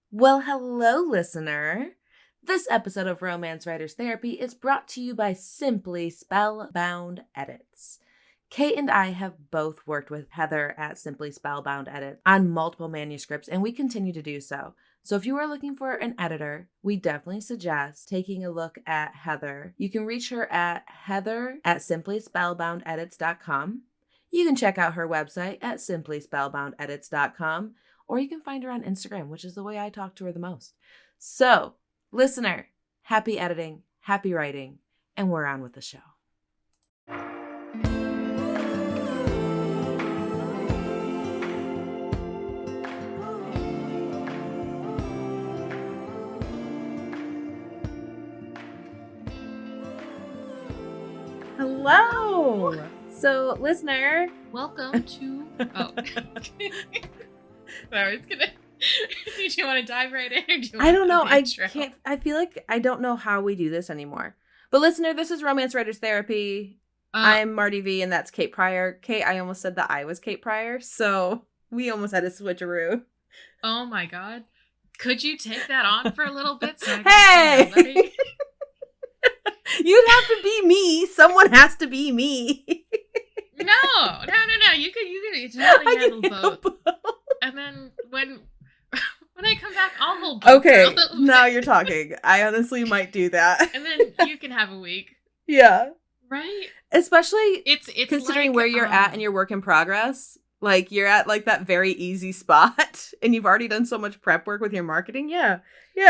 Well, hello, listener. This episode of Romance Writers Therapy is brought to you by Simply Spellbound Edits. Kate and I have both worked with Heather at Simply Spellbound Edits on multiple manuscripts, and we continue to do so. So if you are looking for an editor, we definitely suggest taking a look at Heather. You can reach her at heather@simplyspellboundedits.com. You can check out her website at simplyspellboundedits.com. Or you can find her on Instagram, which is the way I talk to her the most. So, listener, happy editing, happy writing, and we're on with the show. Hello! So, listener, welcome to... Oh. Sorry, it's gonna... Do you want to dive right in? Or do you want I don't know. I intro? can't. I feel like I don't know how we do this anymore. But listener, this is Romance Writers Therapy. I'm Marty V, and that's Kate Pryor. Kate, I almost said that I was Kate Pryor, so we almost had a switcheroo. Oh my god. Could you take that on for a little bit? So Hey! You'd have to be me. Someone has to be me. No. You could totally handle both. And then when I come back, I'll hold both. Okay, now you're talking. I honestly might do that. And then you can have a week. Yeah. Right? Especially it's considering like, where you're at in your work in progress. Like, you're at, like, that very easy spot, and you've already done so much prep work with your marketing. Yeah,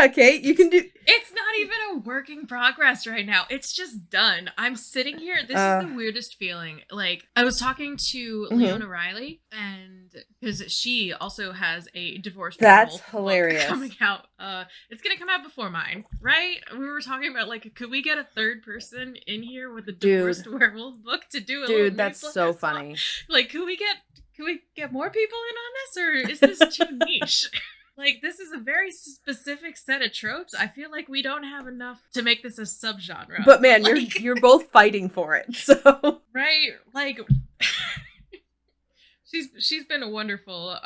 Kate, you can do... It's not even a work in progress right now. It's just done. I'm sitting here. This is the weirdest feeling. Like, I was talking to Leona Riley, and because she also has a divorce That's hilarious coming out. It's going to come out before mine, right? We were talking about, like, could we get a third person in here with a divorced werewolf book to do a little that's so funny. Like, Can we get more people in on this, or is this too niche? Like, this is a very specific set of tropes. I feel like we don't have enough to make this a subgenre. But man, you're both fighting for it, so... Right? Like, she's been a wonderful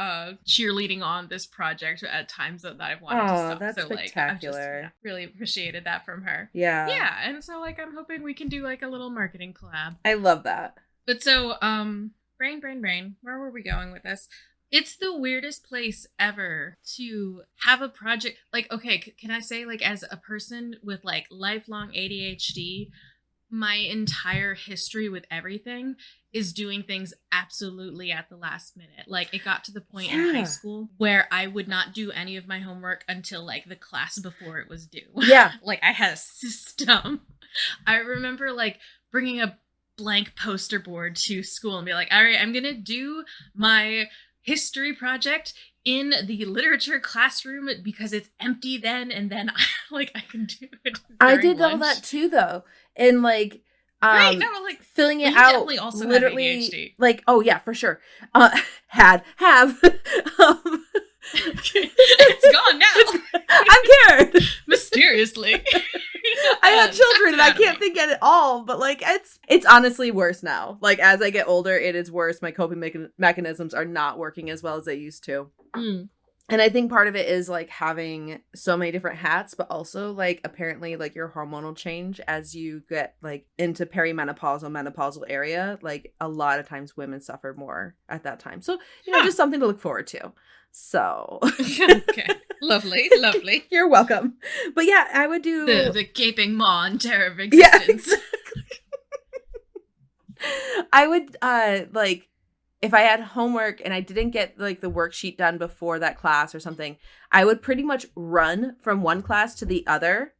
cheerleading on this project at times that I've wanted to stop. That's so, spectacular. Like, I've just really appreciated that from her. Yeah. Yeah, and so, like, I'm hoping we can do, like, a little marketing collab. I love that. But so, brain, where were we going with this? It's the weirdest place ever to have a project. Like, okay, can I say, like, as a person with, like, lifelong ADHD, my entire history with everything is doing things absolutely at the last minute. Like, it got to the point in high school where I would not do any of my homework until, like, the class before it was due. Yeah. Like, I had a system. I remember, like, bringing a blank poster board to school and be like, all right, I'm gonna do my history project in the literature classroom because it's empty then, and then I can do it. I did lunch. all that too, though, and like right, no, like filling it out. Also literally, like, oh yeah, for sure. Have. It's gone now. I'm cured. Mysteriously. I had children and I can't think at it all, but like it's honestly worse now. Like, as I get older, it is worse. My coping mechanisms are not working as well as they used to. And I think part of it is like having so many different hats, but also like apparently like your hormonal change as you get like into perimenopausal, menopausal area. Like, a lot of times women suffer more at that time. So, just something to look forward to. So okay, lovely. You're welcome. But yeah, I would do the gaping maw and terror of existence. Yeah, exactly. I would like, if I had homework and I didn't get like the worksheet done before that class or something, I would pretty much run from one class to the other,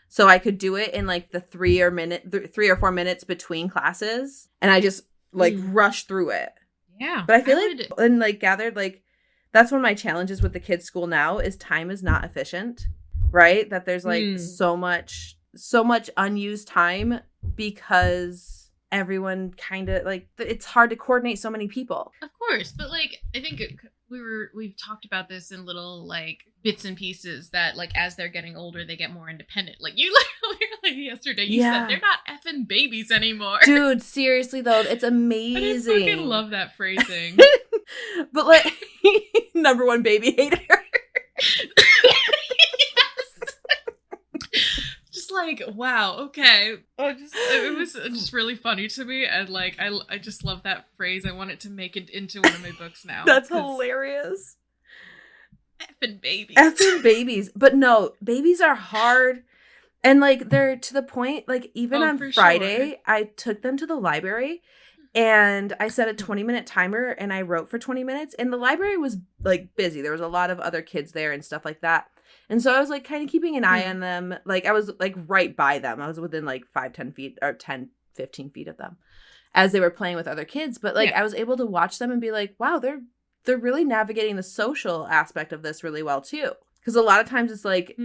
so I could do it in like the 3 or 4 minutes between classes, and I just like rush through it. Yeah, but I feel and like gathered like. That's one of my challenges with the kids' school now is time is not efficient, right? That there's like so much unused time because everyone kind of like, it's hard to coordinate so many people. Of course. But like, I think we've talked about this in little like bits and pieces that like as they're getting older, they get more independent. Like you literally yesterday, you said they're not effing babies anymore. Dude, seriously though, it's amazing. I fucking love that phrasing. But like, number one baby hater. like, wow, okay. It was just really funny to me, and like I just love that phrase. I want it to make it into one of my books now. That's hilarious. Effing babies. Effing babies. But no, babies are hard. And like they're to the point, like even on Friday, sure. I took them to the library and I set a 20-minute timer and I wrote for 20 minutes. And the library was like busy. There was a lot of other kids there and stuff like that. And so I was like kind of keeping an eye on them. Like I was like right by them. I was within like 5-10 feet or 10-15 feet of them as they were playing with other kids. But like I was able to watch them and be like, wow, they're really navigating the social aspect of this really well too. Because a lot of times it's like,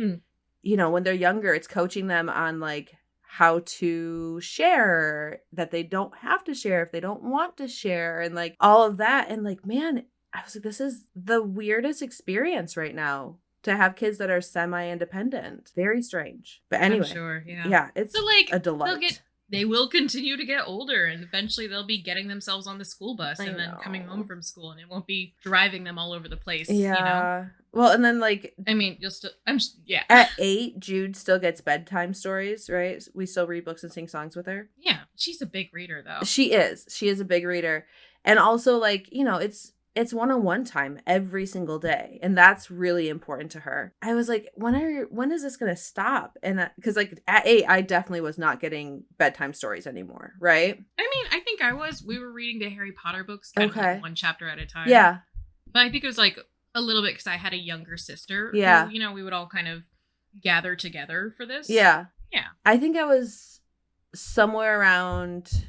you know, when they're younger, it's coaching them on like how to share, that they don't have to share if they don't want to share, and like all of that. And like, man, I was like, this is the weirdest experience right now to have kids that are semi-independent. Very strange. But anyway, I'm sure, yeah, it's so, like, a delight. They will continue to get older, and eventually they'll be getting themselves on the school bus and then coming home from school, and it won't be driving them all over the place. Yeah. You know? Well, and then like, I mean, you'll still, yeah. At 8, Jude still gets bedtime stories, right? We still read books and sing songs with her. Yeah. She's a big reader though. She is a big reader. And also like, you know, it's one-on-one time every single day. And that's really important to her. I was like, when is this going to stop? And because like at 8, I definitely was not getting bedtime stories anymore. Right. I mean, I think we were reading the Harry Potter books kind of like one chapter at a time. Yeah. But I think it was like a little bit because I had a younger sister. Yeah. Who, you know, we would all kind of gather together for this. Yeah. Yeah. I think I was somewhere around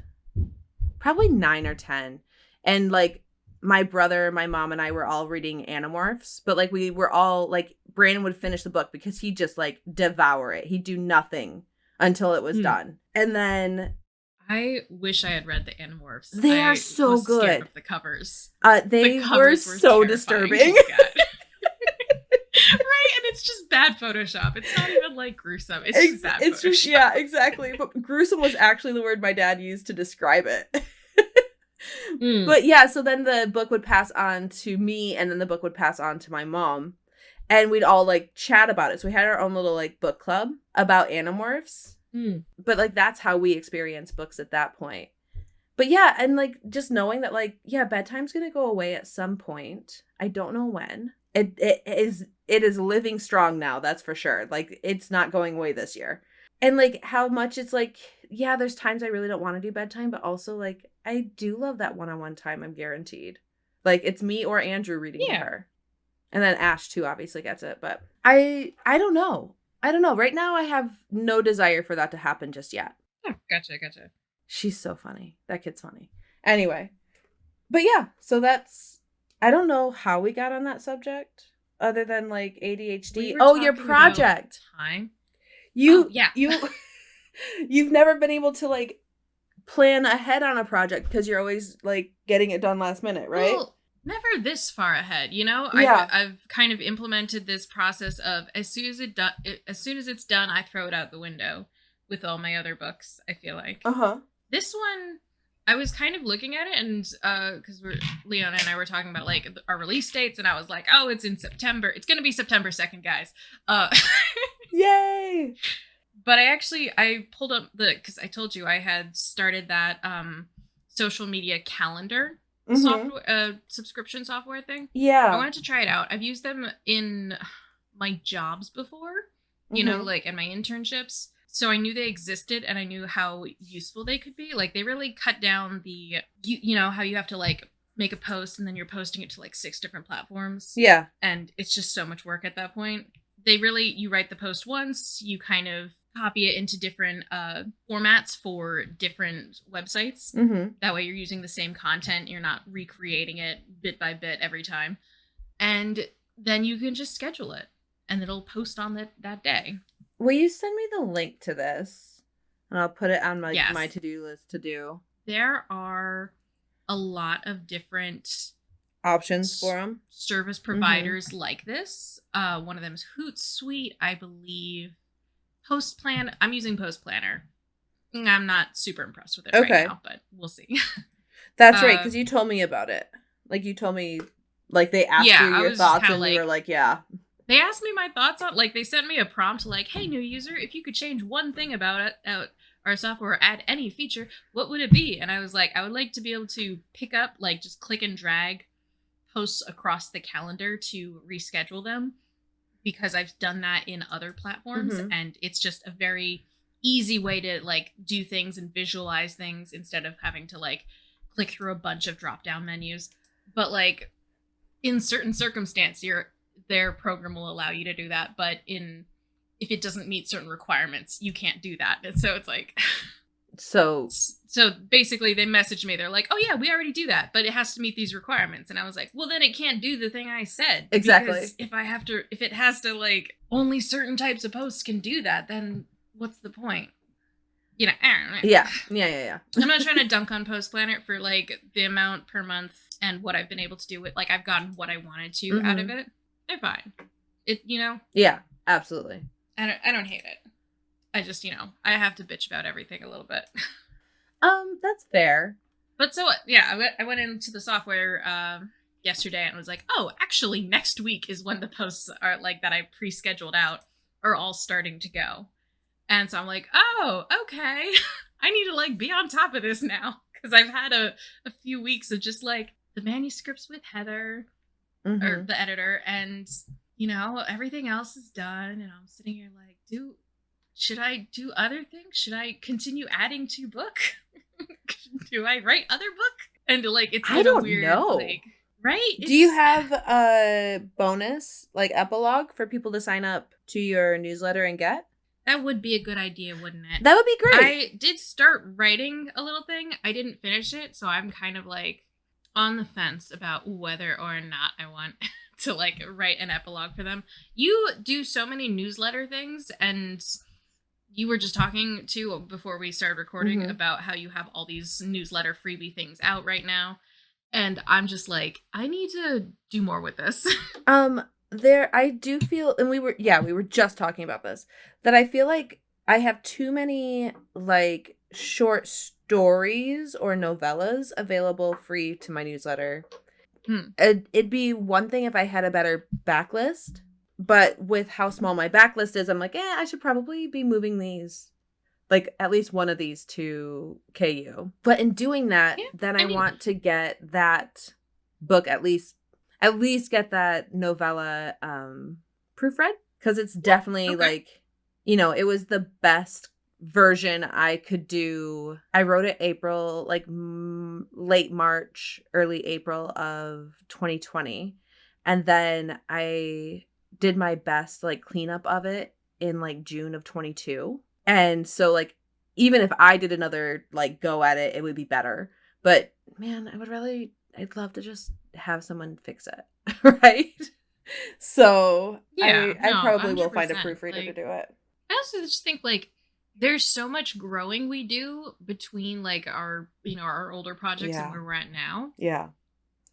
probably 9 or 10. And like, my brother, my mom, and I were all reading Animorphs, but like we were all like, Brandon would finish the book because he'd just like devour it. He'd do nothing until it was done. And then I wish I had read the Animorphs. They are so was good. Scared of the covers. They were so disturbing. Right, and it's just bad Photoshop. It's not even like gruesome. It's just bad Photoshop. Just, yeah, exactly. But gruesome was actually the word my dad used to describe it. But yeah, so then the book would pass on to me, and then the book would pass on to my mom, and we'd all like chat about it. So we had our own little like book club about Animorphs. But like that's how we experienced books at that point. But yeah, and like just knowing that like, yeah, bedtime's gonna go away at some point. I don't know when. It is living strong now, that's for sure. Like it's not going away this year. And like how much it's like, yeah, there's times I really don't want to do bedtime, but also like I do love that one-on-one time, I'm guaranteed. Like it's me or Andrew reading to her. And then Ash too obviously gets it, but I don't know. Right now I have no desire for that to happen just yet. Oh, gotcha. She's so funny. That kid's funny. Anyway. But yeah, so that's, I don't know how we got on that subject other than like ADHD. Your project. Time. You've never been able to like plan ahead on a project because you're always like getting it done last minute, right? Well, never this far ahead, you know? Yeah. I've kind of implemented this process of as soon as it's done, I throw it out the window with all my other books, I feel like. This one, I was kind of looking at it and because Leona and I were talking about like our release dates, and I was like, oh, it's in September. It's going to be September 2nd, guys. Yay! But I pulled up because I told you I had started that social media calendar software, subscription software thing. Yeah. I wanted to try it out. I've used them in my jobs before, you know, like in my internships. So I knew they existed and I knew how useful they could be. Like they really cut down you know, how you have to like make a post and then you're posting it to like 6 different platforms. Yeah. And it's just so much work at that point. You write the post once, you kind of copy it into different formats for different websites. That way you're using the same content. You're not recreating it bit by bit every time. And then you can just schedule it and it'll post on that day. Will you send me the link to this? And I'll put it on my to-do list to do. There are a lot of different options for them. Service providers like this. One of them is Hootsuite, I believe. Postplan. I'm using Postplanner. I'm not super impressed with it right now, but we'll see. That's right, because you told me about it. Like you told me, like they asked you your thoughts, and you were like, "Yeah." They asked me my thoughts on, like, they sent me a prompt like, hey, new user, if you could change one thing about our software or add any feature, what would it be? And I was like, I would like to be able to pick up, like, just click and drag posts across the calendar to reschedule them, because I've done that in other platforms, and it's just a very easy way to, like, do things and visualize things instead of having to, like, click through a bunch of drop-down menus. But, like, in certain circumstance, their program will allow you to do that, but if it doesn't meet certain requirements, you can't do that. And so it's like... So basically they messaged me. They're like, oh yeah, we already do that, but it has to meet these requirements. And I was like, well, then it can't do the thing I said. Exactly. If it has to, like, only certain types of posts can do that, then what's the point? You know, Yeah. I'm not trying to dunk on Post Planet for, like, the amount per month and what I've been able to do with, like, I've gotten what I wanted to out of it. They're fine. It, you know? Yeah, absolutely. I don't hate it. I just, you know, I have to bitch about everything a little bit. That's fair. But so, yeah, I went into the software yesterday and was like, oh, actually next week is when the posts are, like, that I pre-scheduled out are all starting to go. And so I'm like, oh, okay. I need to, like, be on top of this now. Because I've had a few weeks of just, like, the manuscripts with Heather, or the editor, and, you know, everything else is done. And I'm sitting here like, should I do other things? Should I continue adding to book? Do I write other book? And, like, it's I don't weird, know. like, right? Do you have a bonus, like, epilogue for people to sign up to your newsletter and get? That would be a good idea, wouldn't it? That would be great. I did start writing a little thing. I didn't finish it, so I'm kind of, like, on the fence about whether or not I want to, like, write an epilogue for them. You do so many newsletter things, and you were just talking to before we started recording about how you have all these newsletter freebie things out right now, and I'm just like, I need to do more with this. I do feel, and we were just talking about this, that I feel like I have too many, like, short stories or novellas available free to my newsletter. It'd be one thing if I had a better backlist, but with how small my backlist is, I'm like, I should probably be moving these, like, at least one of these to KU. But in doing that, then I want to get that book, at least get that novella proofread, because it's definitely like, you know, it was the best version I could do. I wrote it April, like late March, early April of 2020, and then I did my best, like, cleanup of it in, like, June of 22. And so, like, even if I did another, like, go at it, it would be better. But man, I'd love to just have someone fix it. Right? So I probably 100%, will find a proofreader, like, to do it. I also just think, like, there's so much growing we do between, like, our, you know, our older projects and where we're at now. Yeah.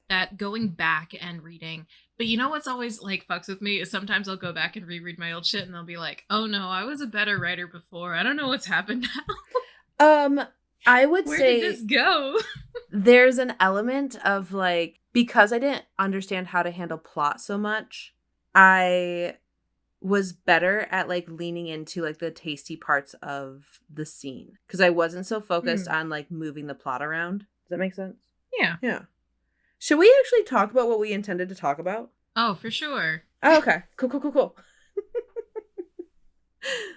That going back and reading. But you know what's always, like, fucks with me is sometimes I'll go back and reread my old shit and they'll be like, oh no, I was a better writer before. I don't know what's happened now. I would Where say did this go? There's an element of, like, because I didn't understand how to handle plot so much, I was better at, like, leaning into, like, the tasty parts of the scene, because I wasn't so focused on, like, moving the plot around. Does that make sense? Yeah. Should we actually talk about what we intended to talk about? Oh, for sure. Oh, okay. Cool.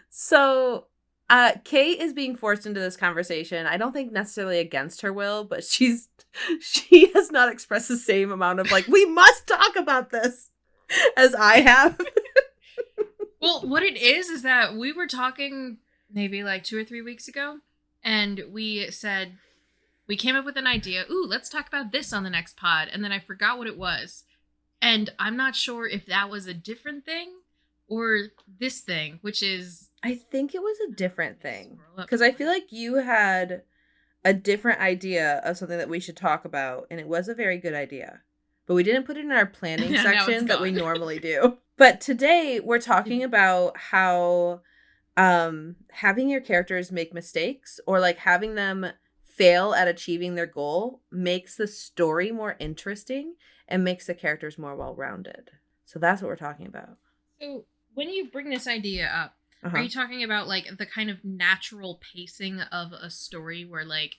So, Kate is being forced into this conversation. I don't think necessarily against her will, but she has not expressed the same amount of, like, we must talk about this as I have. Well, what it is that we were talking maybe like 2 or 3 weeks ago, and we said, we came up with an idea. Ooh, let's talk about this on the next pod. And then I forgot what it was. And I'm not sure if that was a different thing or this thing, which is... I think it was a different thing. Because I feel like you had a different idea of something that we should talk about. And it was a very good idea. But we didn't put it in our planning section that we normally do. But today we're talking about how having your characters make mistakes, or, like, having them fail at achieving their goal, makes the story more interesting and makes the characters more well-rounded. So that's what we're talking about. So when you bring this idea up, are you talking about like the kind of natural pacing of a story where like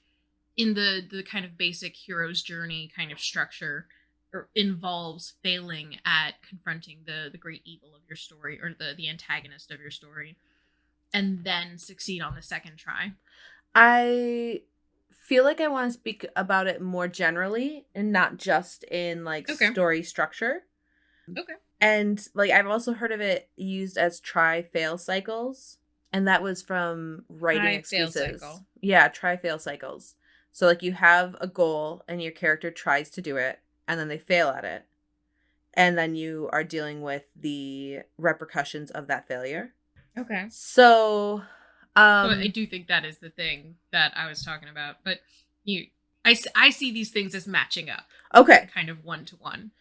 in the kind of basic hero's journey kind of structure or involves failing at confronting the great evil of your story or the antagonist of your story and then succeed on the second try? I feel like I want to speak about it more generally and not just in like story structure. Okay. And like I've also heard of it used as try-fail cycles, and that was from writing excuses. Yeah, try-fail cycles. So like you have a goal and your character tries to do it and then they fail at it. And then you are dealing with the repercussions of that failure. Okay. So I do think that is the thing that I was talking about, but I see these things as matching up. Okay. Kind of one-to-one.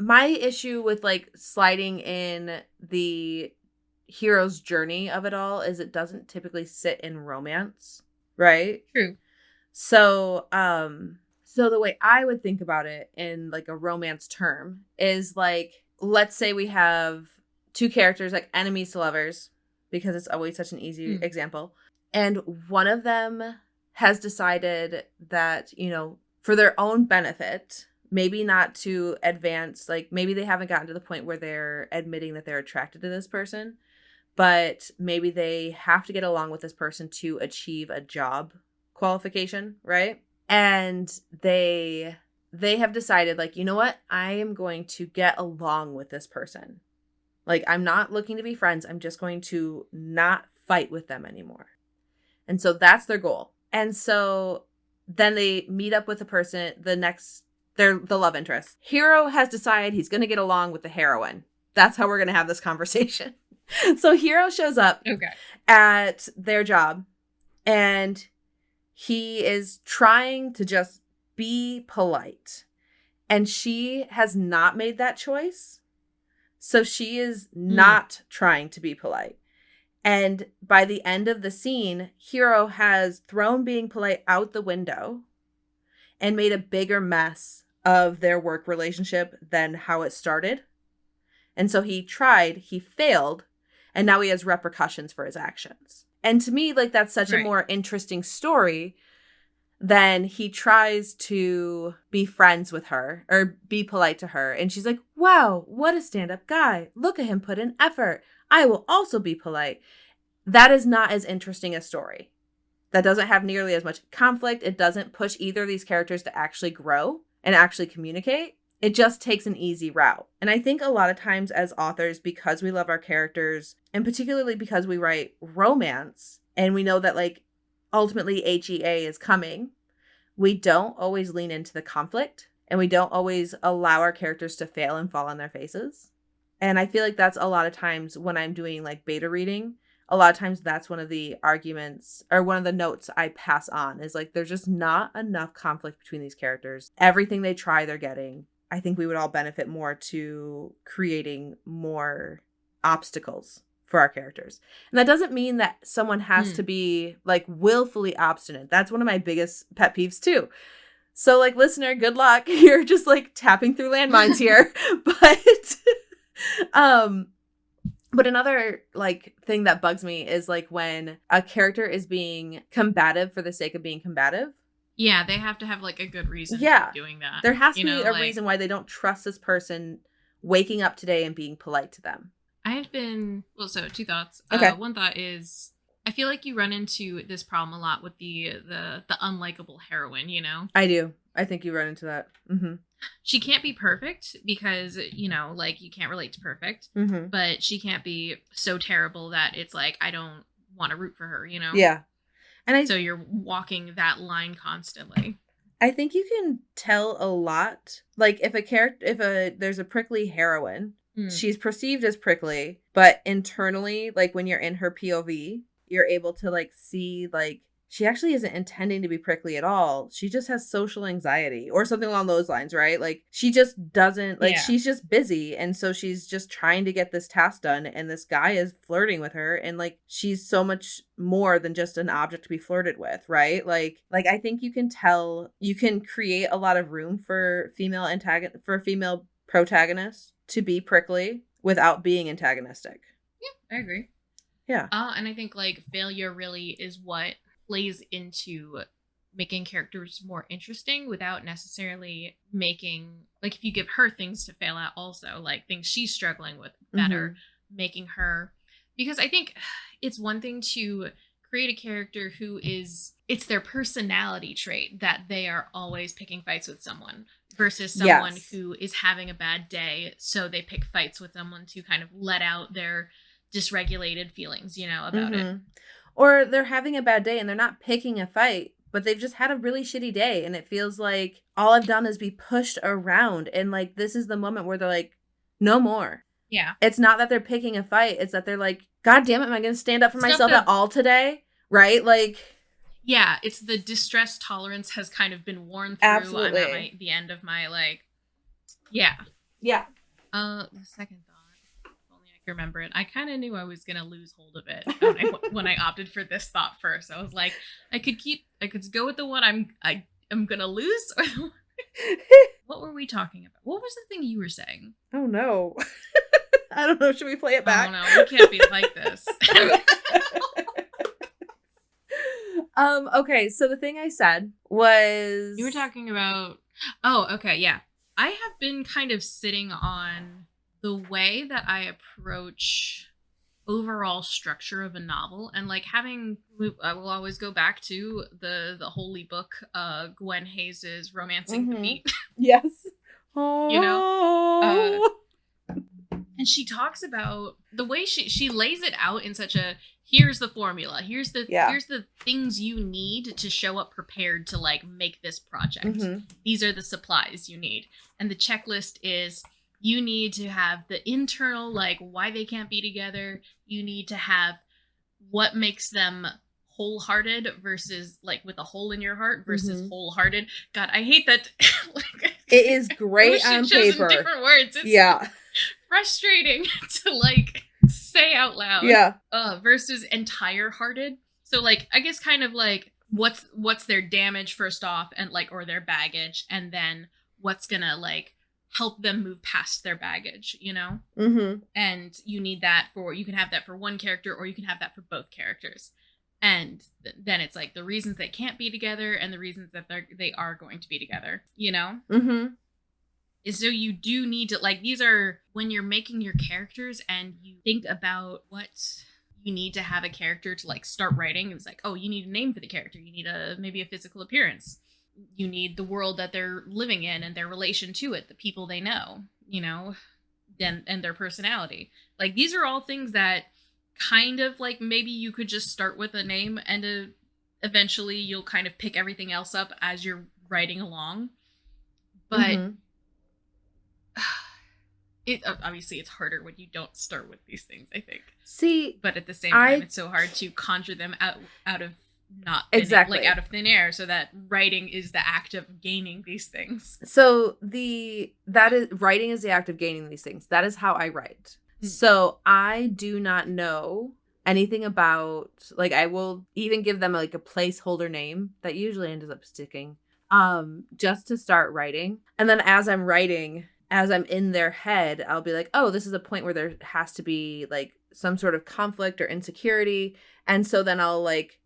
My issue with like sliding in the hero's journey of it all is it doesn't typically sit in romance, right? True. So, so the way I would think about it in like a romance term is like, let's say we have two characters like enemies to lovers, because it's always such an easy example. And one of them has decided that, you know, for their own benefit, maybe not to advance, like maybe they haven't gotten to the point where they're admitting that they're attracted to this person, but maybe they have to get along with this person to achieve a job qualification, right? And they have decided like, you know what? I am going to get along with this person. Like, I'm not looking to be friends. I'm just going to not fight with them anymore. And so that's their goal. And so then they meet up with the person, the love interest. Hero has decided he's going to get along with the heroine. That's how we're going to have this conversation. So Hero shows up at their job and he is trying to just be polite. And she has not made that choice. So she is not trying to be polite. And by the end of the scene, Hero has thrown being polite out the window and made a bigger mess of their work relationship than how it started. And so he tried, he failed, and now he has repercussions for his actions. And to me, like, that's such a more interesting story than he tries to be friends with her or be polite to her. And she's like, wow, what a stand-up guy. Look at him put in effort. I will also be polite. That is not as interesting a story. That doesn't have nearly as much conflict. It doesn't push either of these characters to actually grow and actually communicate. It just takes an easy route. And I think a lot of times as authors, because we love our characters, and particularly because we write romance, and we know that like ultimately HEA is coming, we don't always lean into the conflict, and we don't always allow our characters to fail and fall on their faces. And I feel like that's a lot of times when I'm doing like beta reading, a lot of times that's one of the arguments or one of the notes I pass on is like, there's just not enough conflict between these characters. Everything they try, they're getting. I think we would all benefit more to creating more obstacles for our characters. And that doesn't mean that someone has to be like willfully obstinate. That's one of my biggest pet peeves too. So like, listener, good luck. You're just like tapping through landmines here. But another like thing that bugs me is like when a character is being combative for the sake of being combative. Yeah, they have to have like a good reason for doing that. There has to be a reason why they don't trust this person waking up today and being polite to them. I have been, so two thoughts. One thought is, I feel like you run into this problem a lot with the unlikable heroine, you know? I do. I think you run into that. Mm-hmm. She can't be perfect because, you know, like you can't relate to perfect, but she can't be so terrible that it's like, I don't want to root for her, you know? Yeah. And so you're walking that line constantly. I think you can tell a lot. Like if there's a prickly heroine, she's perceived as prickly, but internally, like when you're in her POV, you're able to like see like she actually isn't intending to be prickly at all. She just has social anxiety or something along those lines, right? Like she just doesn't like she's just busy. And so she's just trying to get this task done. And this guy is flirting with her. And like, she's so much more than just an object to be flirted with, right? Like I think you can tell, you can create a lot of room for female protagonists to be prickly. without being antagonistic. Yeah, I agree. Yeah. And I think like failure really is what plays into making characters more interesting without necessarily making, like, if you give her things to fail at also, like things she's struggling with better, making her, because I think it's one thing to create a character who is, it's their personality trait that they are always picking fights with someone versus someone who is having a bad day, so they pick fights with someone to kind of let out their dysregulated feelings, you know, about it. Or they're having a bad day and they're not picking a fight, but they've just had a really shitty day, and it feels like all I've done is be pushed around, and like this is the moment where they're like, no more. Yeah. It's not that they're picking a fight, it's that they're like, God damn it, am I going to stand up for myself at all today? Right? Like, yeah, it's the distress tolerance has kind of been worn through. Absolutely. I'm at the end of my, like, yeah. The second thought, if only I can remember it. I kind of knew I was gonna lose hold of it when I opted for this thought first. I was like, I could go with the one I'm gonna lose. What were we talking about? What was the thing you were saying? Oh no. I don't know. Should we play it back? Oh no, we can't be like this. Okay, so the thing I said was... You were talking about... Oh, okay, yeah. I have been kind of sitting on the way that I approach overall structure of a novel, and like I will always go back to the holy book, Gwen Hayes's Romancing the Beat. Yes. You know? And she talks about the way she lays it out in such a, here's the formula, here's the things you need to show up prepared to like make this project. These are the supplies you need. And the checklist is, you need to have the internal, like, why they can't be together. You need to have what makes them wholehearted versus, like, with a hole in your heart versus wholehearted. God, I hate that. Like, it is great on paper. In different words. It's frustrating to, like, say out loud. Yeah. Versus entire-hearted. So, like, I guess kind of, like, what's their damage first off, and, like, or their baggage, and then what's gonna, like, help them move past their baggage, you know? And you need that you can have that for one character, or you can have that for both characters. And then it's like the reasons they can't be together and the reasons that they are going to be together, you know? So you do need to, like, these are when you're making your characters and you think about what you need to have a character to, like, start writing. It's like, oh, you need a name for the character. You need maybe a physical appearance. You need the world that they're living in and their relation to it, the people they know, you know, and their personality. Like, these are all things that kind of, like, maybe you could just start with a name and eventually you'll kind of pick everything else up as you're writing along. But obviously it's harder when you don't start with these things, I think. See, but at the same time, it's so hard to conjure them out of out of thin air, so that writing is the act of gaining these things. So writing is the act of gaining these things. That is how I write. So I do not know anything about, like, I will even give them like a placeholder name that usually ends up sticking, just to start writing. And then as I'm writing, as I'm in their head, I'll be like, oh, this is a point where there has to be like some sort of conflict or insecurity. And so then I'll like,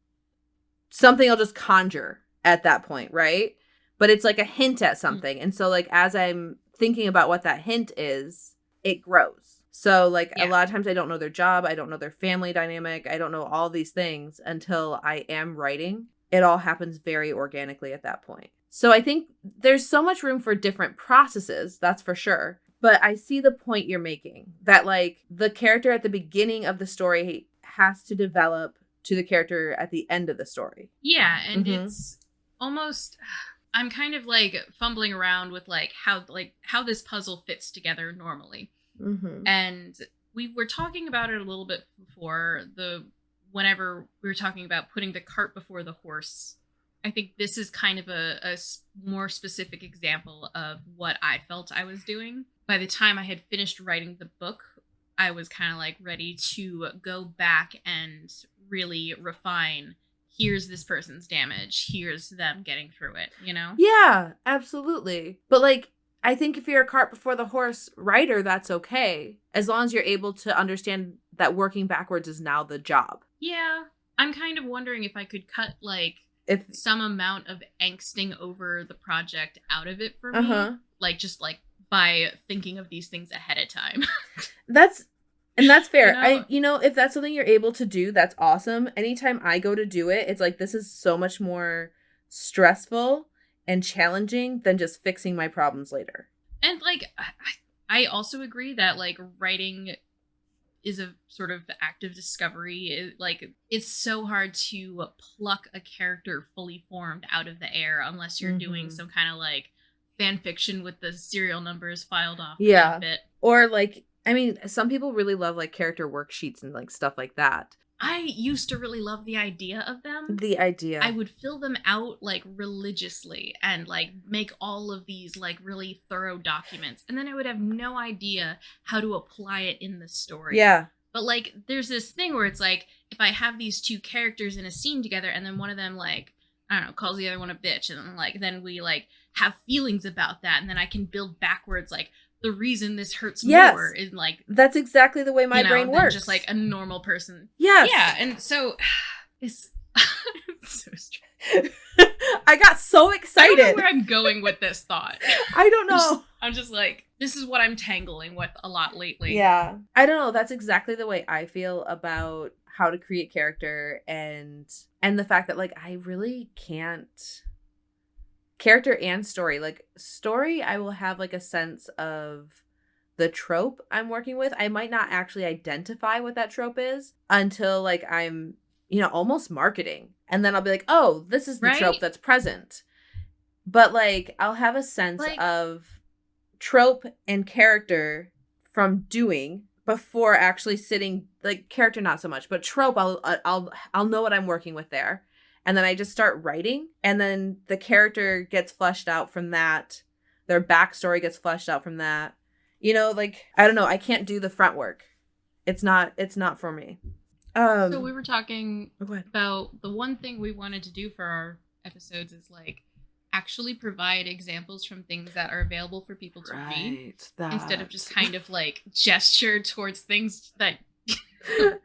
something I'll just conjure at that point, right? But it's like a hint at something. And so like as I'm thinking about what that hint is, it grows. So like a lot of times I don't know their job, I don't know their family dynamic, I don't know all these things until I am writing. It all happens very organically at that point. So I think there's so much room for different processes, that's for sure. But I see the point you're making, that like the character at the beginning of the story has to develop to the character at the end of the story. Yeah, and it's almost, I'm kind of like fumbling around with like how this puzzle fits together normally. And we were talking about it a little bit before, whenever we were talking about putting the cart before the horse. I think this is kind of a more specific example of what I felt I was doing. By the time I had finished writing the book, I was kind of like ready to go back and really refine, here's this person's damage, here's them getting through it, you know? Yeah, absolutely. But like, I think if you're a cart before the horse writer, that's okay. As long as you're able to understand that working backwards is now the job. Yeah. I'm kind of wondering if I could cut, like, if some amount of angsting over the project out of it for me. Like, just, like, by thinking of these things ahead of time. That's fair. If that's something you're able to do, that's awesome. Anytime I go to do it, it's like, this is so much more stressful and challenging than just fixing my problems later. And, like, I also agree that, like, writing is a sort of act of discovery. It's so hard to pluck a character fully formed out of the air unless you're doing some kind of, like, fan fiction with the serial numbers filed off a bit. Or, like, I mean, some people really love, like, character worksheets and, like, stuff like that. I used to really love the idea of them. I would fill them out, like, religiously and, like, make all of these, like, really thorough documents. And then I would have no idea how to apply it in the story. Yeah. But, like, there's this thing where it's, like, if I have these two characters in a scene together and then one of them, like, I don't know, calls the other one a bitch. And then, like, then we, like, have feelings about that. And then I can build backwards, like, the reason this hurts more is, like... That's exactly the way my brain works. Just, like, a normal person. Yes. Yeah, and so... It's so strange. I got so excited. I don't know where I'm going with this thought. I don't know. I'm just like, this is what I'm tangling with a lot lately. Yeah. I don't know. That's exactly the way I feel about how to create character and the fact that, like, I really can't... Character and story. Like, story, I will have, like, a sense of the trope I'm working with. I might not actually identify what that trope is until, like, I'm, almost marketing. And then I'll be like, oh, this is the trope that's present. But, like, I'll have a sense of trope and character from doing before actually sitting, like, character not so much, but trope, I'll know what I'm working with there. And then I just start writing, and then the character gets fleshed out from that. Their backstory gets fleshed out from that. Like, I don't know. I can't do the front work. It's not for me. So we were talking about the one thing we wanted to do for our episodes is, like, actually provide examples from things that are available for people to read. Instead of just kind of, like, gesture towards things that...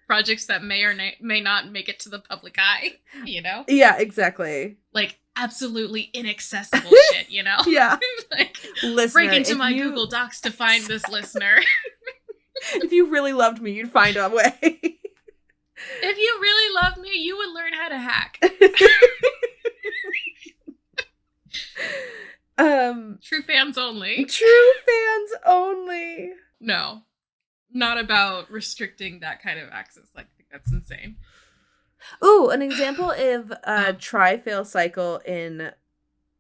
projects that may or may not make it to the public eye, Yeah, exactly. Like, absolutely inaccessible shit, Yeah. Like, listener, break into my Google Docs to find this listener. If you really loved me, you'd find a way. If you really loved me, you would learn how to hack. True fans only. True fans only. No. Not about restricting that kind of access. Like, that's insane. Ooh, an example of a try-fail cycle in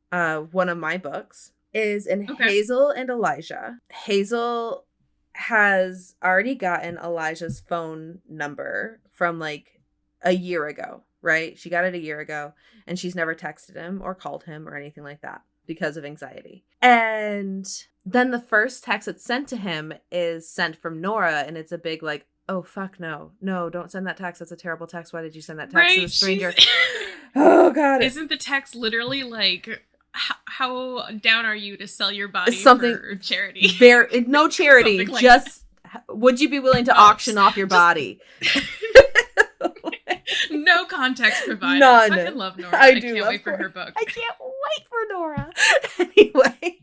one of my books is in Hazel and Elijah. Hazel has already gotten Elijah's phone number from, like, a year ago, right? She got it a year ago, and she's never texted him or called him or anything like that because of anxiety. And then the first text that's sent to him is sent from Nora, and it's a big, like, oh, fuck, no, don't send that text. That's a terrible text. Why did you send that text to a stranger? Oh, God. Isn't the text literally, like, how down are you to sell your body for charity? No charity, like just, would you be willing to auction off your body? No context provided. None. I fucking love Nora. I can't wait for her book. I can't wait for Nora. Anyway.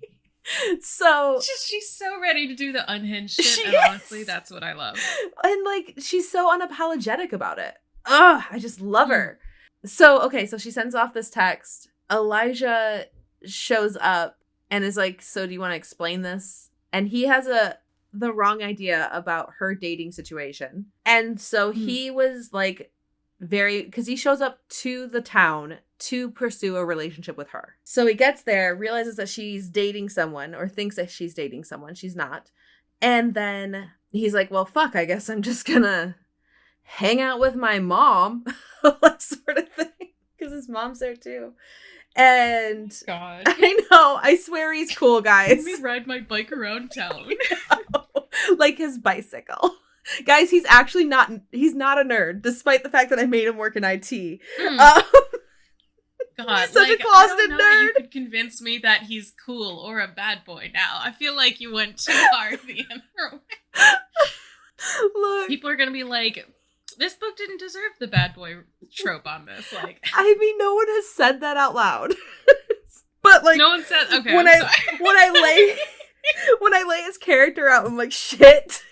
So she's so ready to do the unhinged shit, and honestly, that's what I love. And, like, she's so unapologetic about it. Ugh, I just love her. So she sends off this text. Elijah shows up and is like, so do you want to explain this? And he has the wrong idea about her dating situation. And so he was, like, because he shows up to the town to pursue a relationship with her. So he gets there, realizes that she's dating someone, or thinks that she's dating someone. She's not. And then he's like, well, fuck, I guess I'm just gonna hang out with my mom. Like, sort of thing. Because his mom's there too. And God, I know, I swear he's cool, guys. Let me ride my bike around town. Like his bicycle. Guys, he's not a nerd, despite the fact that I made him work in IT. God, he's such like, a closeted I don't know that you nerd. could convince me that he's cool or a bad boy now. I feel like you went too hard the other way. Look, People are gonna be like, this book didn't deserve the bad boy trope on this. Like, I mean, no one has said that out loud. But like, no one said. Okay, when I'm I sorry. when I lay his character out, I'm like, shit.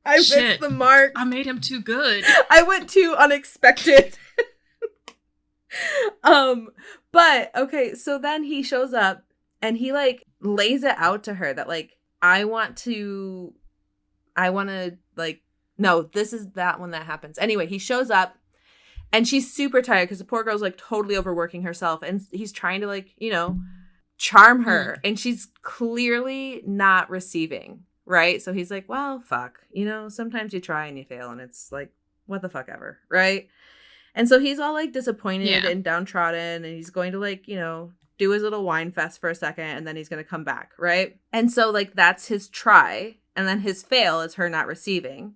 I missed the mark. I made him too good. I went too unexpected. But okay, so then he shows up and he like lays it out to her that like I want to like, no, this is that one that happens. Anyway, he shows up and she's super tired because the poor girl's like totally overworking herself and he's trying to like, you know, charm her and she's clearly not receiving, right? So he's like, well, fuck, you know, sometimes you try and you fail and it's like, what the fuck ever, right? And so he's all like disappointed and downtrodden and he's going to like, you know, do his little wine fest for a second and then he's going to come back, right? And so like that's his try and then his fail is her not receiving.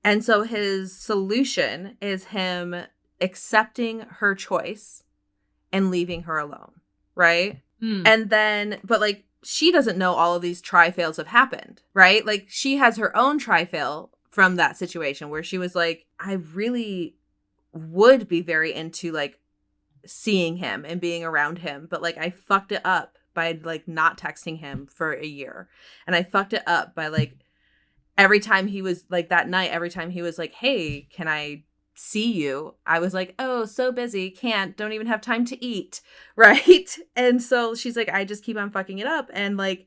And so his solution is him accepting her choice and leaving her alone, right? And then, but like she doesn't know all of these try-fails have happened, right? Like she has her own try-fail from that situation where she was like, I really would be very into like seeing him and being around him, but like I fucked it up by like not texting him for a year. And I fucked it up by like every time he was like that night, every time he was like, hey, can I see you? I was like, oh, so busy, can't, don't even have time to eat, right? And so she's like, I just keep on fucking it up. And like,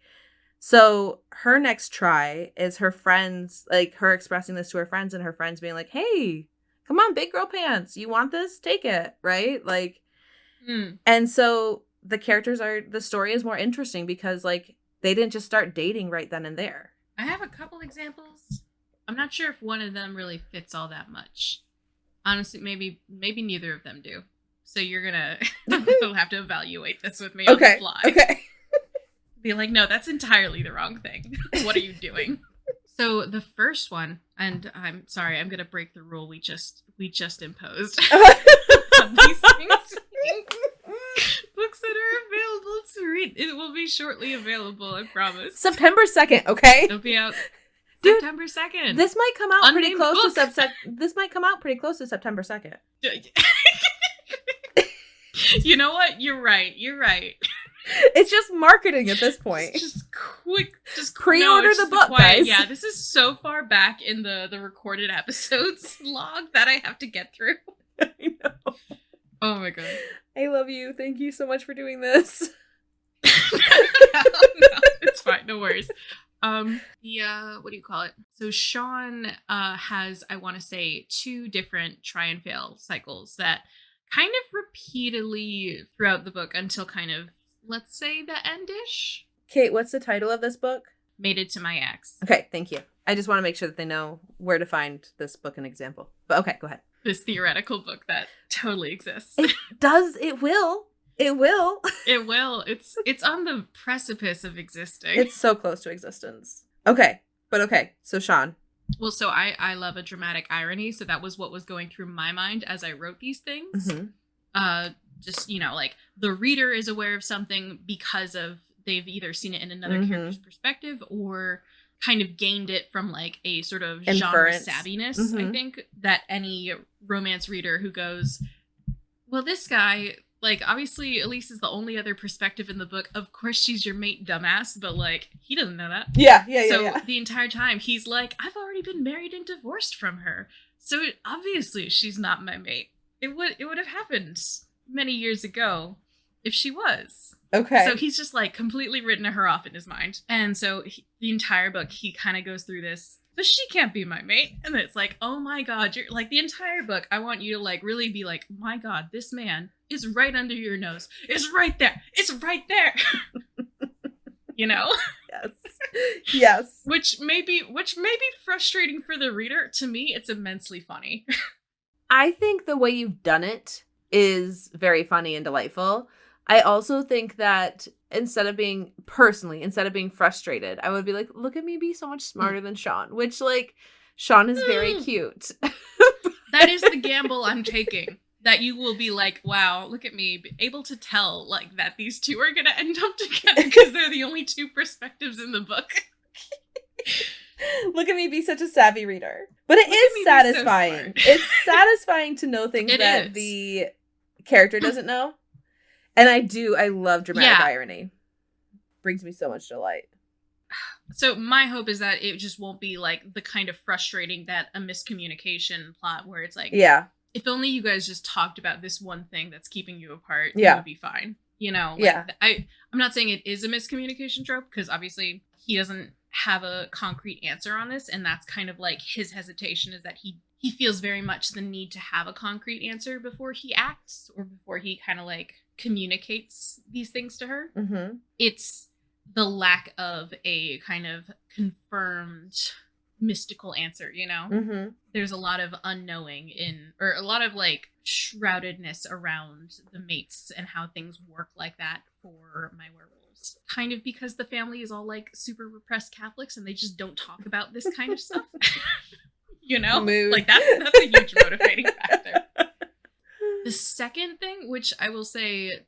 so her next try is her friends, like her expressing this to her friends and her friends being like, hey, come on, big girl pants, you want this? Take it, right? Like, and so the story is more interesting because like they didn't just start dating right then and there. I have a couple examples. I'm not sure if one of them really fits all that much. Honestly, maybe neither of them do. So you're gonna have to evaluate this with me on the fly. Okay. Be like, no, that's entirely the wrong thing. What are you doing? So the first one, and I'm sorry, I'm gonna break the rule we just imposed on these things. Books that are available to read. It will be shortly available, I promise. September 2nd, okay? It'll be out September 2nd. This might come out pretty Unnamed close book. to This might come out pretty close to September 2nd. You know what? You're right. It's just marketing at this point. Just quick, pre-order the book, guys. Yeah, this is so far back in the recorded episodes log that I have to get through. I know. Oh my god. I love you. Thank you so much for doing this. No, it's fine. No worries. What do you call it? So Sean has, I want to say, 2 different try and fail cycles that kind of repeatedly throughout the book until kind of, let's say, the end-ish. Kate, what's the title of this book? Mated to My Ex. Okay, thank you. I just want to make sure that they know where to find this book and example. But okay, go ahead. This theoretical book that totally exists. It does. It will. It will. It will. It's on the precipice of existing. It's so close to existence. Okay. But okay. So Sean. Well, so I love a dramatic irony. So that was what was going through my mind as I wrote these things. Mm-hmm. Just, you know, like the reader is aware of something because of they've either seen it in another character's perspective or kind of gained it from like a sort of genre savviness, I think, that any romance reader who goes, well, this guy, like, obviously Elise is the only other perspective in the book. Of course she's your mate, dumbass, but like, he doesn't know that. Yeah. So the entire time he's like, I've already been married and divorced from her. So obviously she's not my mate. It would have happened many years ago if she was. Okay. So he's just like completely written her off in his mind. And so the entire book, he kind of goes through this, but she can't be my mate. And then it's like, oh my God, you're like the entire book. I want you to like really be like, my God, this man is right under your nose. It's right there. It's right there. You know? Yes. Which may be frustrating for the reader. To me, it's immensely funny. I think the way you've done it is very funny and delightful. I also think that instead of being frustrated, I would be like, look at me be so much smarter than Sean, which like Sean is very cute. That is the gamble I'm taking. that you will be like, wow, look at me, able to tell like that these two are gonna end up together because they're the only two perspectives in the book. Look at me be such a savvy reader. But it is satisfying. So it's satisfying to know things that the character doesn't know. And I love dramatic irony. Brings me so much delight. So my hope is that it just won't be like the kind of frustrating that a miscommunication plot where it's like, if only you guys just talked about this one thing that's keeping you apart, it would be fine. You know, like, I'm not saying it is a miscommunication trope because obviously he doesn't have a concrete answer on this, and that's kind of like his hesitation is that he feels very much the need to have a concrete answer before he acts or before he kind of like communicates these things to her. Mm-hmm. It's the lack of a kind of confirmed mystical answer, you know? Mm-hmm. There's a lot of unknowing or a lot of like shroudedness around the mates and how things work like that for my werewolves. Kind of because the family is all like super repressed Catholics and they just don't talk about this kind of stuff. You know? Mood. Like that's a huge motivating factor. The second thing, which I will say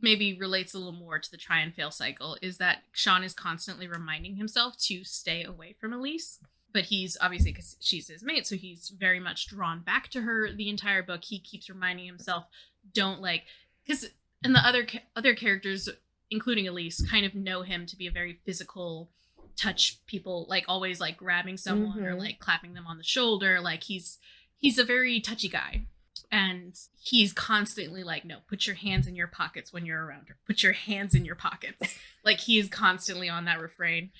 maybe relates a little more to the try and fail cycle, is that Sean is constantly reminding himself to stay away from Elise. But he's obviously, because she's his mate, so he's very much drawn back to her the entire book. He keeps reminding himself, don't like, because and the other characters, including Elise, kind of know him to be a very physical, touch people, like always like grabbing someone or like clapping them on the shoulder. Like he's a very touchy guy. And he's constantly like, no, put your hands in your pockets when you're around her. Put your hands in your pockets. Like he is constantly on that refrain.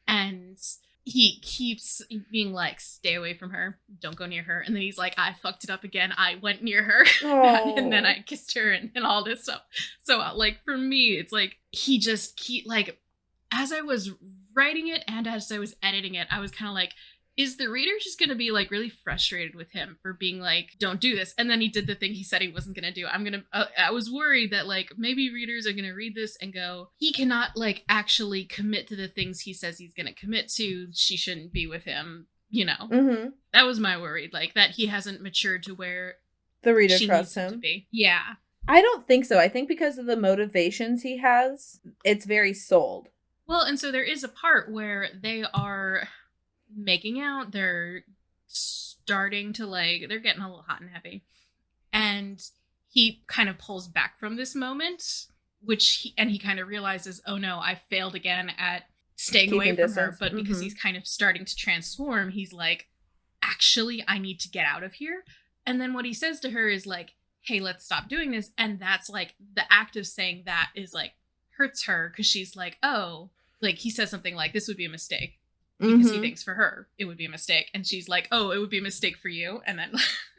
And he keeps being like, stay away from her. Don't go near her. And then he's like, I fucked it up again. I went near her. And then I kissed her and all this stuff. So like for me, it's like he just like, as I was writing it and as I was editing it, I was kind of like, is the reader just going to be like really frustrated with him for being like, don't do this? And then he did the thing he said he wasn't going to do. I was worried that like maybe readers are going to read this and go, he cannot like actually commit to the things he says he's going to commit to. She shouldn't be with him. You know, That was my worry. Like that he hasn't matured to where the reader trusts him. To be. Yeah. I don't think so. I think because of the motivations he has, it's very sold. Well, and so there is a part where they are making out, they're starting to like, they're getting a little hot and heavy, and he kind of pulls back from this moment, he kind of realizes, oh no, I failed again at staying Keeping away from distance. her. But because he's kind of starting to transform, he's like, actually I need to get out of here. And then what he says to her is like, hey, let's stop doing this. And that's like the act of saying that is like hurts her, because she's like, oh, like he says something like, this would be a mistake. Because he thinks for her it would be a mistake, and she's like, oh, it would be a mistake for you. And then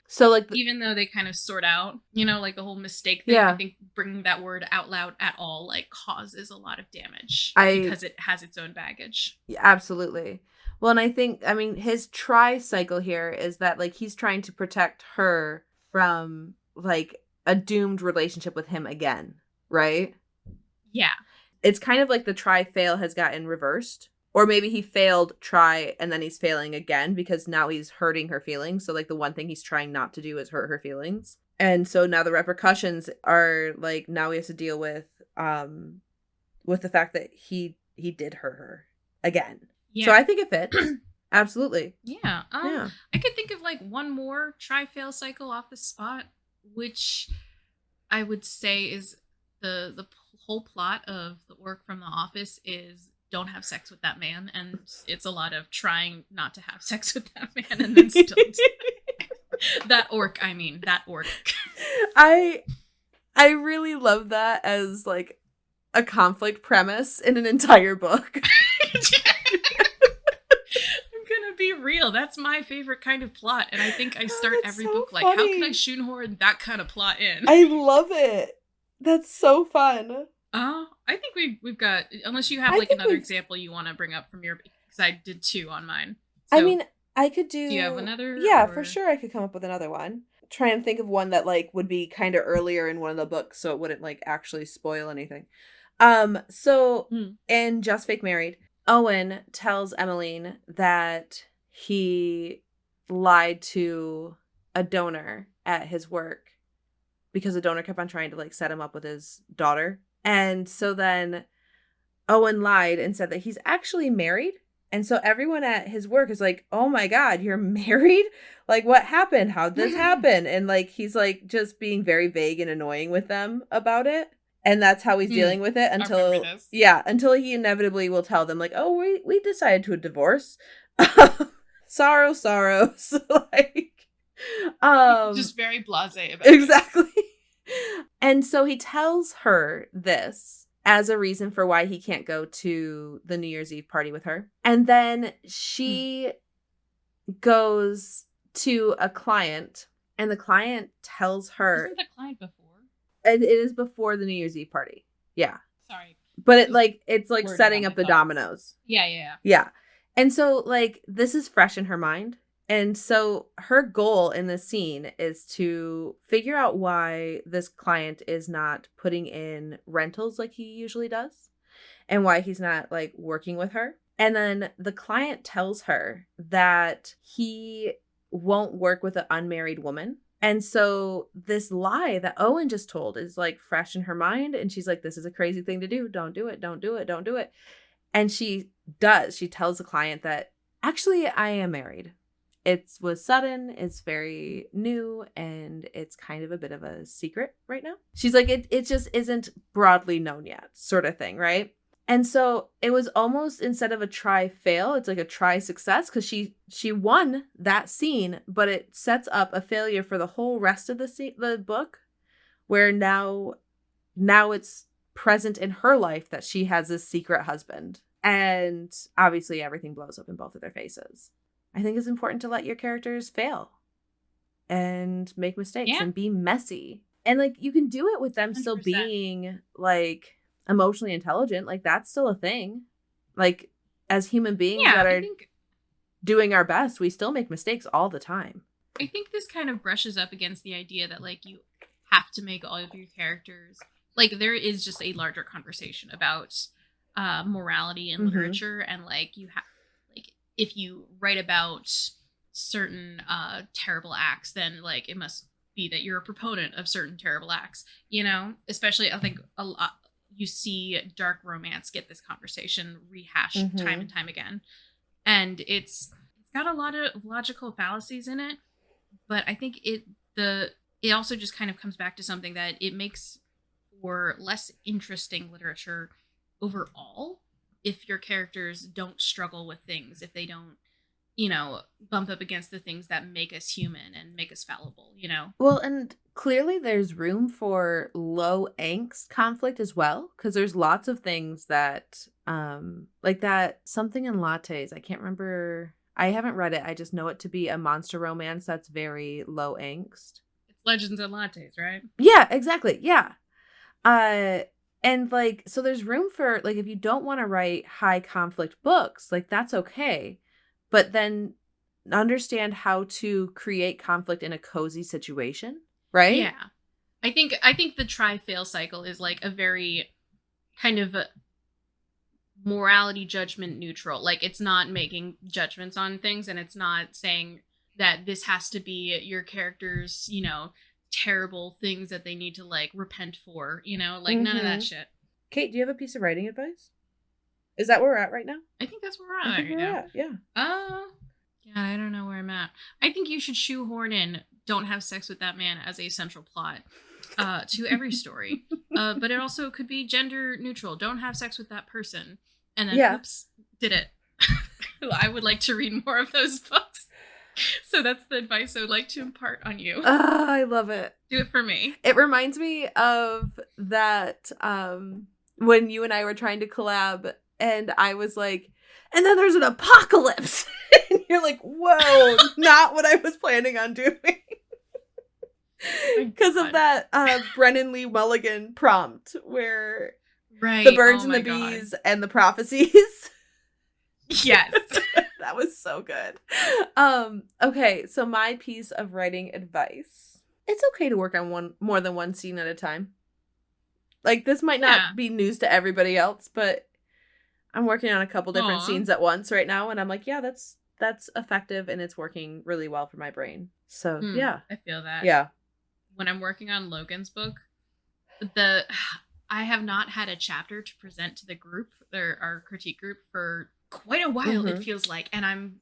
so like even though they kind of sort out, you know, like the whole mistake thing, I think bringing that word out loud at all like causes a lot of damage because it has its own baggage. Yeah, absolutely. Well, and I think, I mean, his try cycle here is that like he's trying to protect her from like a doomed relationship with him again, right? Yeah. It's kind of like the try fail has gotten reversed. Or maybe he failed, try, and then he's failing again because now he's hurting her feelings. So, like, the one thing he's trying not to do is hurt her feelings. And so now the repercussions are, like, now he has to deal with the fact that he did hurt her again. Yeah. So I think it fits. Absolutely. Yeah. I could think of, like, one more try-fail cycle off the spot, which I would say is the whole plot of the orc from The Office is don't have sex with that man, and it's a lot of trying not to have sex with that man and then still that orc. I really love that as like a conflict premise in an entire book. I'm gonna be real, that's my favorite kind of plot, and I think I start every book like, how can I shoehorn that kind of plot in? I love it. That's so fun. I think we've got, unless you have like another example you want to bring up from your, because I did two on mine. So, I mean, I could do you have another? Yeah, for sure I could come up with another one. Try and think of one that like would be kind of earlier in one of the books so it wouldn't like actually spoil anything. So in Just Fake Married, Owen tells Emmeline that he lied to a donor at his work because the donor kept on trying to like set him up with his daughter. And so then Owen lied and said that he's actually married. And so everyone at his work is like, oh my God, you're married? Like, what happened? How'd this happen? And like, he's like just being very vague and annoying with them about it. And that's how he's dealing with it until he inevitably will tell them like, oh, we decided to divorce. Sorrows. Like, just very blasé about exactly. And so he tells her this as a reason for why he can't go to the New Year's Eve party with her. And then she goes to a client, and the client tells her... Isn't the client before? It is before the New Year's Eve party. Yeah. Sorry. But it's like setting up the dominoes. Yeah. And so, like, this is fresh in her mind. And so her goal in this scene is to figure out why this client is not putting in rentals like he usually does, and why he's not like working with her. And then the client tells her that he won't work with an unmarried woman. And so this lie that Owen just told is like fresh in her mind. And she's like, this is a crazy thing to do. Don't do it. Don't do it. Don't do it. And she does. She tells the client that actually I am married. It was sudden, it's very new, and it's kind of a bit of a secret right now. She's like, it just isn't broadly known yet, sort of thing, right? And so it was almost, instead of a try fail, it's like a try success, because she won that scene, but it sets up a failure for the whole rest of the book, where now it's present in her life that she has this secret husband. And obviously everything blows up in both of their faces. I think it's important to let your characters fail and make mistakes and be messy. And like, you can do it with them 100%. Still being like emotionally intelligent. Like, that's still a thing. Like, as human beings that are doing our best, we still make mistakes all the time. I think this kind of brushes up against the idea that like you have to make all of your characters, like, there is just a larger conversation about morality in literature, and like you have, if you write about certain terrible acts, then like it must be that you're a proponent of certain terrible acts, you know? Especially, I think a lot you see dark romance get this conversation rehashed time and time again, and it's got a lot of logical fallacies in it, but I think it also just kind of comes back to something that it makes for less interesting literature overall. If your characters don't struggle with things, if they don't, you know, bump up against the things that make us human and make us fallible, you know? Well, and clearly there's room for low angst conflict as well, because there's lots of things that, like that Something in Lattes, I can't remember, I haven't read it, I just know it to be a monster romance that's very low angst. It's Legends and Lattes, right? Yeah, exactly, yeah. And like, so there's room for, like, if you don't want to write high conflict books, like, that's okay. But then understand how to create conflict in a cozy situation, right? Yeah. I think the try-fail cycle is like a very kind of a morality judgment neutral. Like, it's not making judgments on things, and it's not saying that this has to be your character's, you know, terrible things that they need to like repent for, you know, like none of that shit. Kate, do you have a piece of writing advice? Is that where we're at right now? I think that's where we're at right now. Yeah. Yeah, I don't know where I'm at. I think you should shoehorn in don't have sex with that man as a central plot to every story. But it also could be gender neutral. Don't have sex with that person. And then oops, did it. I would like to read more of those books. So that's the advice I would like to impart on you. I love it. Do it for me. It reminds me of that when you and I were trying to collab, and I was like, and then there's an apocalypse. And you're like, whoa, not what I was planning on doing. Because of that Brennan Lee Mulligan prompt where the birds and the bees and the prophecies. Yes. That was so good. Okay, so my piece of writing advice. It's okay to work on more than one scene at a time. Like, this might not be news to everybody else, but I'm working on a couple different scenes at once right now, and I'm like, yeah, that's effective, and it's working really well for my brain. So, yeah. I feel that. Yeah. when I'm working on Logan's book, I have not had a chapter to present to the group, our critique group, for quite a while, it feels like. And I'm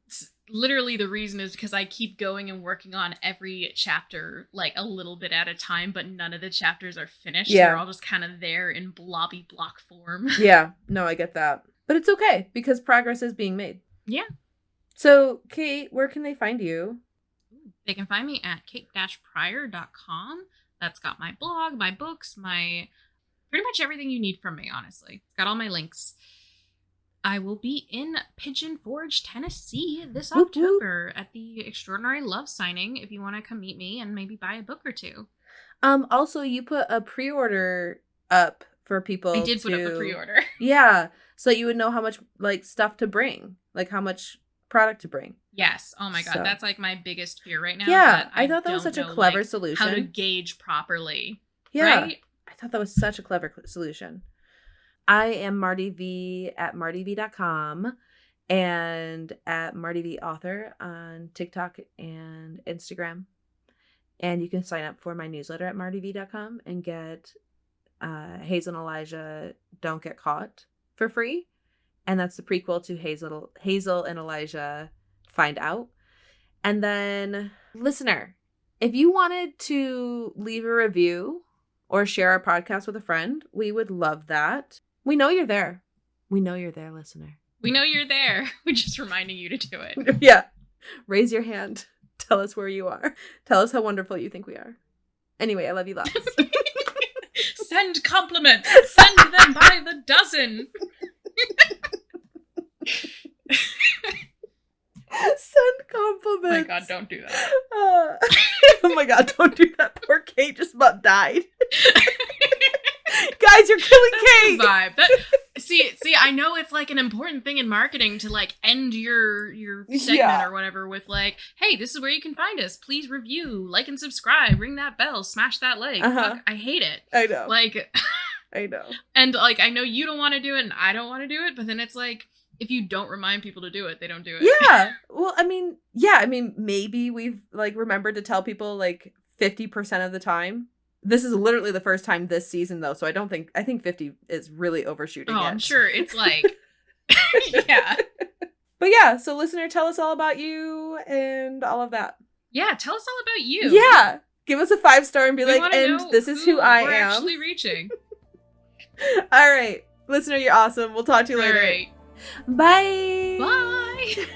literally, the reason is because I keep going and working on every chapter like a little bit at a time, but none of the chapters are finished. Yeah. They're all just kind of there in blobby block form. Yeah, no, I get that. But it's okay because progress is being made. Yeah. So, Kate, where can they find you? They can find me at kate-pryor.com. That's got my blog, my books, my pretty much everything you need from me, honestly. It's got all my links. I will be in Pigeon Forge, Tennessee this October at the Extraordinary Love signing if you want to come meet me and maybe buy a book or two. Also, you put a pre-order up for people. I did put up a pre-order. Yeah, so you would know how much like stuff to bring, like how much product to bring. Yes. Oh my God, so. That's like my biggest fear right now. Yeah, I thought that was such a clever solution. How to gauge properly. Yeah, right? I thought that was such a clever solution. I am Marty V at martyv.com and at Marty V Author on TikTok and Instagram. And you can sign up for my newsletter at martyv.com and get Hazel and Elijah Don't Get Caught for free. And that's the prequel to Hazel and Elijah Find Out. And then, listener, if you wanted to leave a review or share our podcast with a friend, we would love that. We know you're there. We know you're there, listener. We know you're there. We're just reminding you to do it. Yeah. Raise your hand. Tell us where you are. Tell us how wonderful you think we are. Anyway, I love you lots. Send compliments. Send them by the dozen. Send compliments. Oh my God, don't do that. Oh my God, don't do that. Poor Kate just about died. Guys, you're killing Kate. Vibe. See, I know it's like an important thing in marketing to like end your segment or whatever with like, hey, this is where you can find us. Please review, like, and subscribe. Ring that bell. Smash that like. Fuck, I hate it. I know. Like, I know. And like, I know you don't want to do it, and I don't want to do it, but then it's like, if you don't remind people to do it, they don't do it. Yeah. Well, I mean, maybe we've like remembered to tell people like 50% of the time. This is literally the first time this season, though, so I think 50 is really overshooting it. I'm sure it's like, yeah. But yeah, so listener, tell us all about you and all of that. Yeah, tell us all about you. Yeah, give us a 5-star and be like, and this is who I am. We're actually reaching. All right, listener, you're awesome. We'll talk to you later. All right. Bye. Bye.